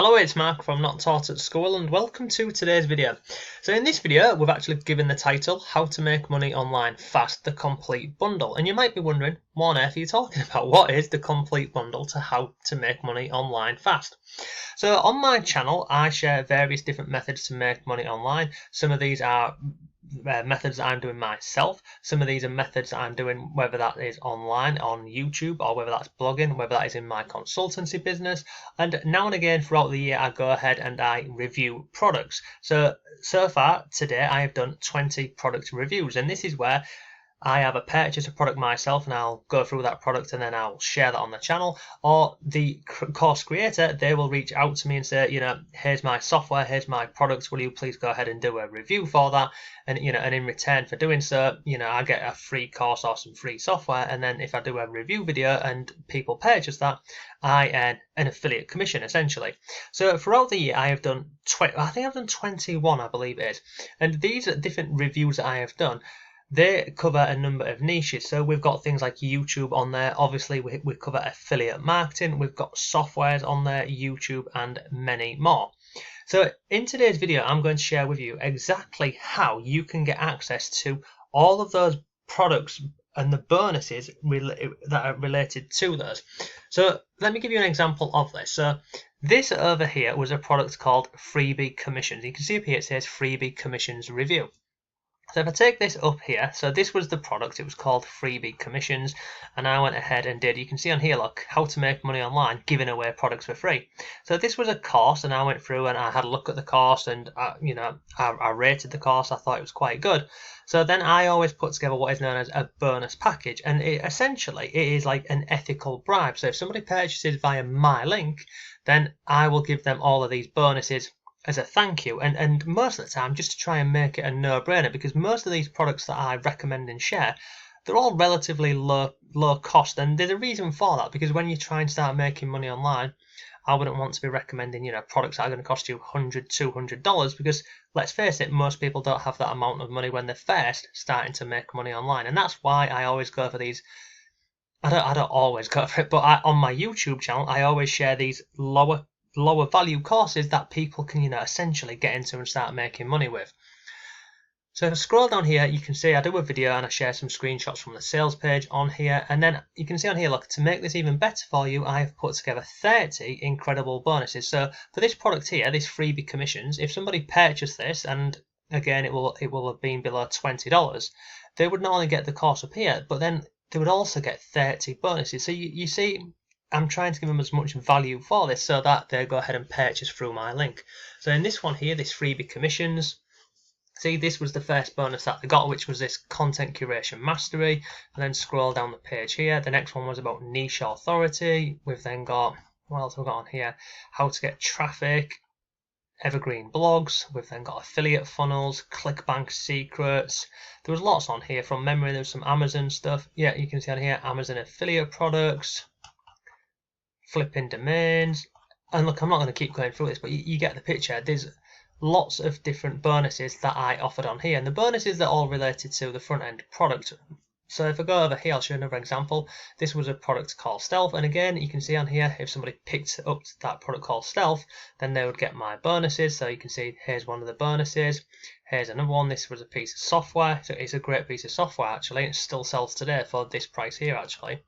Hello, it's Mark from Not Taught at School and welcome to today's video. So in this video we've actually given the title How to Make Money Online Fast, the Complete Bundle. And you might be wondering, what on earth are you talking about? What is the complete bundle to how to make money online fast? So on my channel I share various different methods to make money online. Some of these are methods that I'm doing myself. Some of these are methods that I'm doing, whether that is online on YouTube or whether that's blogging, whether that is in my consultancy business. And now and again throughout the year I go ahead and I review products. So far today I have done 20 product reviews, and this is where I either purchase a product myself and I'll go through that product and then I'll share that on the channel, or the course creator, they will reach out to me and say, here's my software, here's my product, will you please go ahead and do a review for that? And and in return for doing so, I get a free course or some free software. And then if I do a review video and people purchase that, I earn an affiliate commission essentially. So throughout the year I have done I think I've done 21, I believe it is. And these are different reviews that I have done. They cover a number of niches. So we've got things like YouTube on there. Obviously, we cover affiliate marketing. We've got softwares on there, YouTube, and many more. So in today's video, I'm going to share with you exactly how you can get access to all of those products and the bonuses that are related to those. So let me give you an example of this. So this over here was a product called Freebie Commissions. You can see up here it says Freebie Commissions Review. So if I take this up here, so this was the product, it was called Freebie Commissions, and I went ahead and you can see on here, look, how to make money online, giving away products for free. So this was a course, and I went through and I had a look at the course, and I rated the course, I thought it was quite good. So then I always put together what is known as a bonus package, and essentially it is like an ethical bribe. So if somebody purchases via my link, then I will give them all of these bonuses as a thank you, and most of the time just to try and make it a no-brainer, because most of these products that I recommend and share, they're all relatively low cost, and there's a reason for that, because when you try and start making money online, I wouldn't want to be recommending products that are going to cost you $100, $200, because let's face it, most people don't have that amount of money when they're first starting to make money online. And that's why I always go for these. I don't always go for it, but on my YouTube channel I always share these lower value courses that people can essentially get into and start making money with. So if I scroll down here, you can see I do a video and I share some screenshots from the sales page on here, and then you can see on here, look, to make this even better for you, I have put together 30 incredible bonuses. So for this product here, this Freebie Commissions, if somebody purchased this, and again it will have been below $20, they would not only get the course up here, but then they would also get 30 bonuses. So you see, I'm trying to give them as much value for this so that they go ahead and purchase through my link. So in this one here, this Freebie Commissions, see, this was the first bonus that they got, which was this Content Curation Mastery. And then scroll down the page here. The next one was about Niche Authority. We've then got, what else have we got on here? How to get traffic, evergreen blogs. We've then got affiliate funnels, ClickBank secrets. There was lots on here from memory. There's some Amazon stuff. Yeah, you can see on here, Amazon affiliate products, flipping domains, and look, I'm not going to keep going through this, but you get the picture. There's lots of different bonuses that I offered on here, and the bonuses are all related to the front end product. So if I go over here, I'll show you another example. This was a product called Stealth, and again you can see on here, if somebody picked up that product called Stealth, then they would get my bonuses. So you can see here's one of the bonuses, here's another one. This was a piece of software, so it's a great piece of software actually, and it still sells today for this price here actually.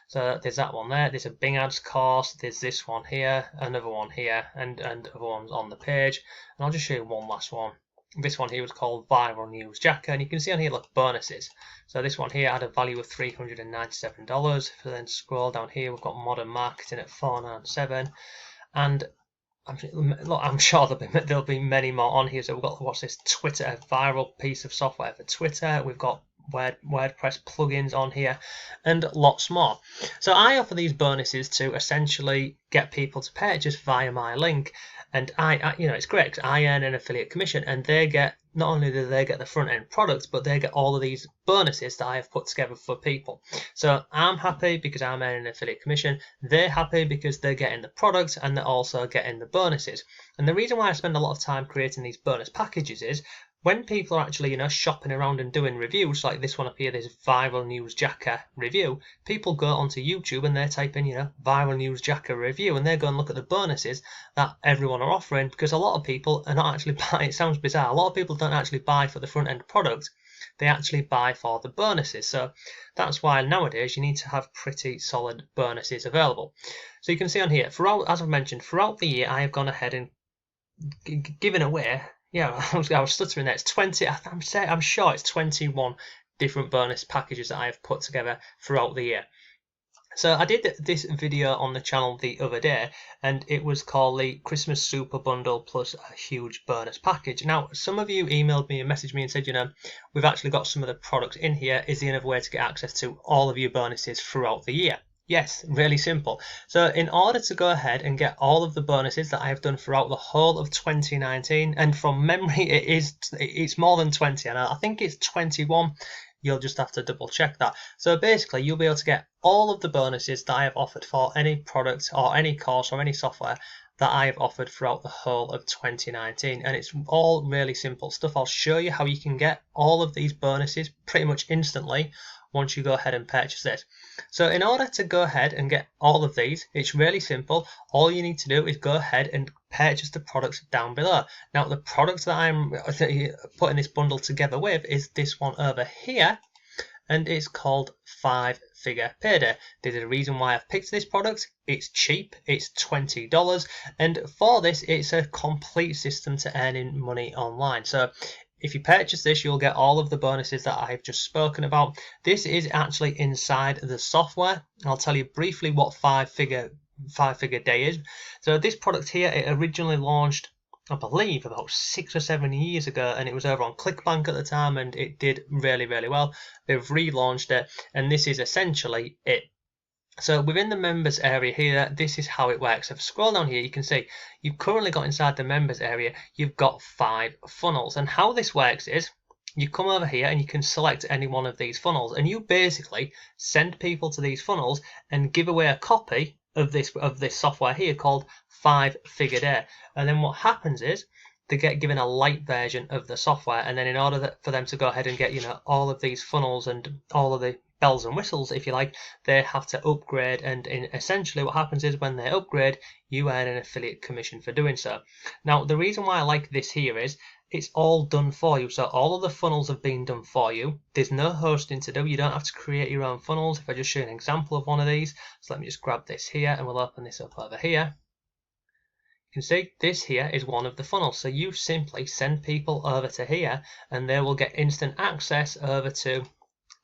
So there's that one there, there's a Bing Ads course, there's this one here, another one here, and other ones on the page. And I'll just show you one last one. This one here was called Viral News Jacker, and you can see on here, look, bonuses. So this one here had a value of $397. If I then scroll down here, we've got Modern Marketing at $497, and I'm sure there'll be many more on here. So we've got, what's this, Twitter, a viral piece of software for Twitter. We've got WordPress plugins on here, and lots more. So I offer these bonuses to essentially get people to purchase via my link, and I it's great because I earn an affiliate commission, and they get, not only do they get the front end products, but they get all of these bonuses that I have put together for people. So I'm happy because I'm earning an affiliate commission, they're happy because they're getting the product and they're also getting the bonuses. And the reason why I spend a lot of time creating these bonus packages is when people are actually, shopping around and doing reviews, like this one up here, this Viral News Jacker review, people go onto YouTube and they type in, Viral News Jacker review, and they go and look at the bonuses that everyone are offering, because a lot of people are not actually buying. It sounds bizarre. A lot of people don't actually buy for the front end product. They actually buy for the bonuses. So that's why nowadays you need to have pretty solid bonuses available. So you can see on here, as I've mentioned, throughout the year, I have gone ahead and given away. Yeah, I was stuttering there. It's 20. I'm sure it's 21 different bonus packages that I have put together throughout the year. So I did this video on the channel the other day, and it was called the Christmas Super Bundle plus a huge bonus package. Now, some of you emailed me and messaged me and said, we've actually got some of the products in here. Is there another way to get access to all of your bonuses throughout the year? Yes, really simple. So in order to go ahead and get all of the bonuses that I have done throughout the whole of 2019, and from memory it's more than 20, and I think it's 21. You'll just have to double check that. So basically you'll be able to get all of the bonuses that I have offered for any product or any course or any software that I have offered throughout the whole of 2019, and it's all really simple stuff. I'll show you how you can get all of these bonuses pretty much instantly once you go ahead and purchase this. So in order to go ahead and get all of these, it's really simple. All you need to do is go ahead and purchase the products down below. Now the product that I'm putting this bundle together with is this one over here, and it's called 5 Figure Payday. There's a reason why I've picked this product. It's cheap, it's $20, and for this it's a complete system to earning money online. So if you purchase this, you'll get all of the bonuses that I've just spoken about. This is actually inside the software. I'll tell you briefly what 5 Figure Day is. So this product here, it originally launched, I believe, about 6 or 7 years ago, and it was over on ClickBank at the time, and it did really, really well. They've relaunched it, and this is essentially it. So within the members area here, this is how it works. If I scroll down here, you can see you've currently got inside the members area, you've got 5 funnels. And how this works is you come over here and you can select any one of these funnels, and you basically send people to these funnels and give away a copy of this software here called 5 Figure Day. And then what happens is they get given a light version of the software, and then in order for them to go ahead and get all of these funnels and all of the bells and whistles, if you like, they have to upgrade, and essentially what happens is when they upgrade, you earn an affiliate commission for doing so. Now the reason why I like this here is it's all done for you. So all of the funnels have been done for you. There's no hosting to do. You don't have to create your own funnels. If I just show you an example of one of these, so let me just grab this here and we'll open this up over here. You can see this here is one of the funnels. So you simply send people over to here and they will get instant access over to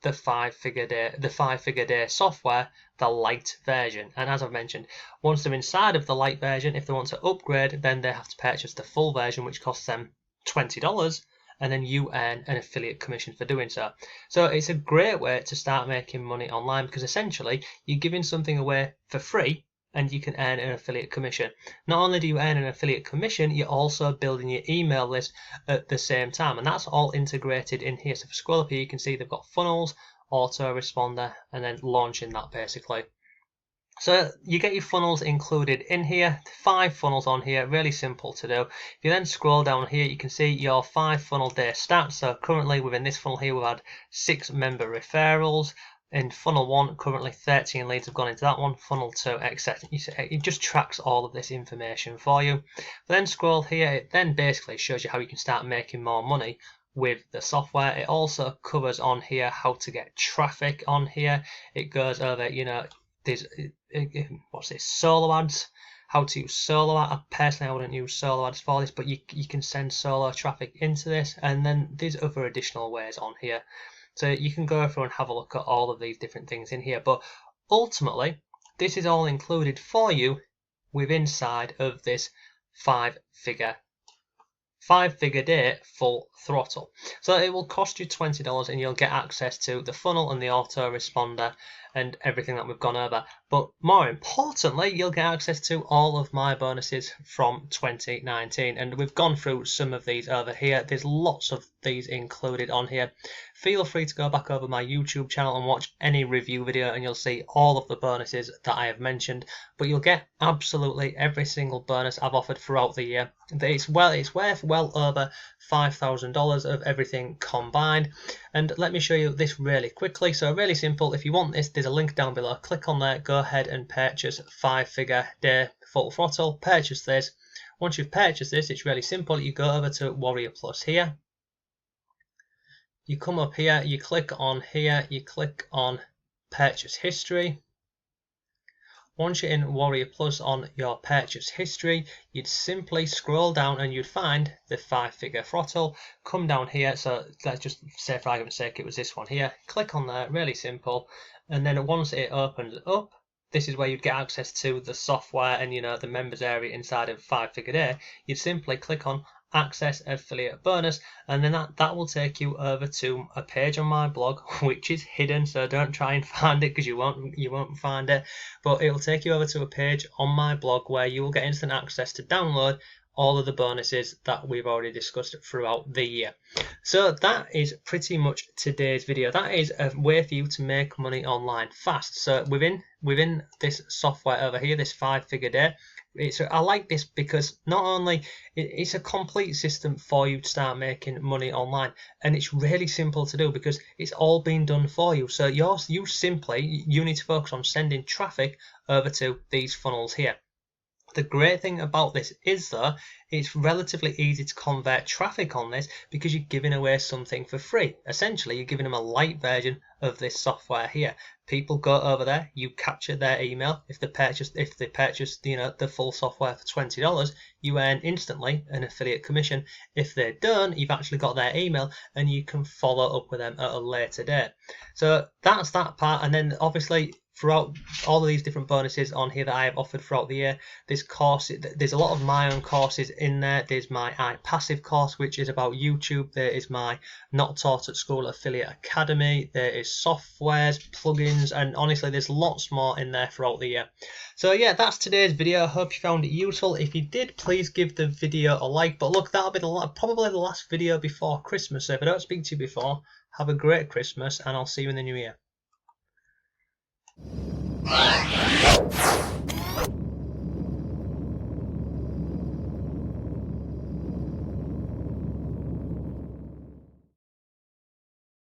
the 5 Figure Day software, the light version. And as I've mentioned, once they're inside of the light version, if they want to upgrade, then they have to purchase the full version, which costs them $20, and then you earn an affiliate commission for doing so. So it's a great way to start making money online, because essentially you're giving something away for free and you can earn an affiliate commission. Not only do you earn an affiliate commission, you're also building your email list at the same time, and that's all integrated in here. So if I scroll up here, you can see they've got funnels, autoresponder, and then launching that basically. So you get your funnels included in here, 5 funnels on here, really simple to do. If you then scroll down here, you can see your 5 funnel day stats. So currently within this funnel here, we've had 6 member referrals. In funnel 1, currently 13 leads have gone into that one, funnel 2, etc. It just tracks all of this information for you. But then scroll here, it then basically shows you how you can start making more money with the software. It also covers on here how to get traffic on here. It goes over, there's, what's this, solo ads, how to use solo ads. Personally, I wouldn't use solo ads for this, but you can send solo traffic into this, and then there's other additional ways on here. So you can go through and have a look at all of these different things in here, but ultimately this is all included for you within inside of this 5 Figure Day full throttle. So it will cost you $20 and you'll get access to the funnel and the autoresponder and everything that we've gone over. But more importantly, you'll get access to all of my bonuses from 2019, and we've gone through some of these over here. There's lots of these included on here. Feel free to go back over my YouTube channel and watch any review video, and you'll see all of the bonuses that I have mentioned. But you'll get absolutely every single bonus I've offered throughout the year. It's worth well over $5,000 of everything combined. And let me show you this really quickly. So really simple. If you want this, there's a link down below. Click on there, go ahead and purchase 5-figure day full throttle. Purchase this. Once you've purchased this, it's really simple. You go over to Warrior Plus here. You come up here, you click on here, you click on purchase history. Once you're in Warrior Plus on your purchase history, you'd simply scroll down and you'd find the 5-figure throttle. Come down here, so let's just say for argument's sake it was this one here. Click on there, really simple. And then once it opens up, this is where you'd get access to the software and the members area inside of 5-figure day. You'd simply click on access affiliate bonus, and then that will take you over to a page on my blog which is hidden, so don't try and find it because you won't find it, but it will take you over to a page on my blog where you will get instant access to download all of the bonuses that we've already discussed throughout the year. So that is pretty much today's video. That is a way for you to make money online fast. So within this software over here, this 5-figure day, I like this because not only it's a complete system for you to start making money online, and it's really simple to do because it's all been done for you. So you need to focus on sending traffic over to these funnels here. The great thing about this is though, it's relatively easy to convert traffic on this because you're giving away something for free. Essentially, you're giving them a light version of this software here. People go over there, you capture their email. If they purchase the full software for $20, you earn instantly an affiliate commission. If they don't, you've actually got their email and you can follow up with them at a later date. So that's that part, and then obviously throughout all of these different bonuses on here that I have offered throughout the year, there's a lot of my own courses in there. There's my iPassive course, which is about YouTube. There is my Not Taught at School Affiliate Academy. There is softwares, plugins, and honestly there's lots more in there throughout the year. So yeah, that's today's video. I hope you found it useful. If you did, please give the video a like. But look, that'll be probably the last video before Christmas. So if I don't speak to you before, have a great Christmas and I'll see you in the new year.